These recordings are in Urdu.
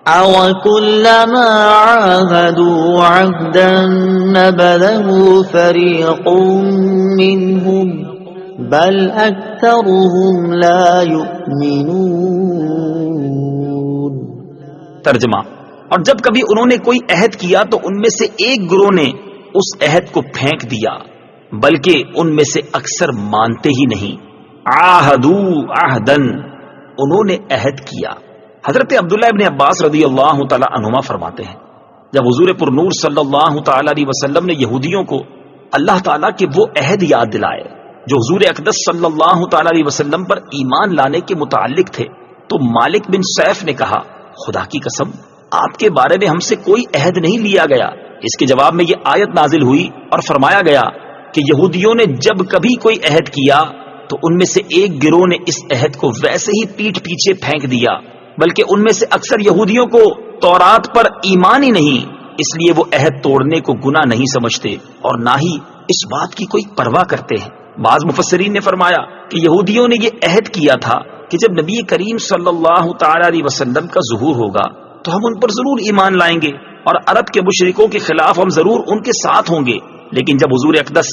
أَوَكُلَّمَا عَاهَدُوا عَهْدًا نَبَذَهُ فَرِيقٌ مِّنْهُمْ بَلْ أَكْثَرُهُمْ لَا يُؤْمِنُونَ۔ ترجمہ: اور جب کبھی انہوں نے کوئی عہد کیا تو ان میں سے ایک گروہ نے اس عہد کو پھینک دیا، بلکہ ان میں سے اکثر مانتے ہی نہیں۔ عاہدوا عہدن، انہوں نے عہد کیا۔ حضرت عبداللہ ابن عباس رضی اللہ تعالی عنہما فرماتے ہیں، جب حضور پر نور صلی اللہ تعالی علیہ وسلم نے یہودیوں کو اللہ تعالیٰ کے وہ عہد یاد دلائے جو حضور اقدس صلی اللہ تعالی علیہ وسلم پر ایمان لانے کے متعلق تھے، تو مالک بن سیف نے کہا، خدا کی قسم، آپ کے بارے میں ہم سے کوئی عہد نہیں لیا گیا۔ اس کے جواب میں یہ آیت نازل ہوئی اور فرمایا گیا کہ یہودیوں نے جب کبھی کوئی عہد کیا تو ان میں سے ایک گروہ نے اس عہد کو ویسے ہی پیٹھ پیچھے پھینک دیا، بلکہ ان میں سے اکثر یہودیوں کو تورات پر ایمان ہی نہیں، اس لیے وہ عہد توڑنے کو گناہ نہیں سمجھتے اور نہ ہی اس بات کی کوئی پرواہ کرتے ہیں۔ بعض مفسرین نے فرمایا کہ یہودیوں نے یہ عہد کیا تھا کہ جب نبی کریم صلی اللہ تعالی علیہ وسلم کا ظہور ہوگا تو ہم ان پر ضرور ایمان لائیں گے اور عرب کے مشرکوں کے خلاف ہم ضرور ان کے ساتھ ہوں گے۔ لیکن جب حضور اقدس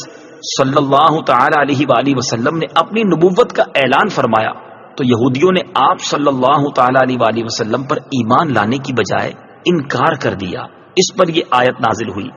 صلی اللہ تعالی علیہ وآلہ وسلم نے اپنی نبوت کا اعلان فرمایا تو یہودیوں نے آپ صلی اللہ تعالی علیہ وآلہ وسلم پر ایمان لانے کی بجائے انکار کر دیا۔ اس پر یہ آیت نازل ہوئی۔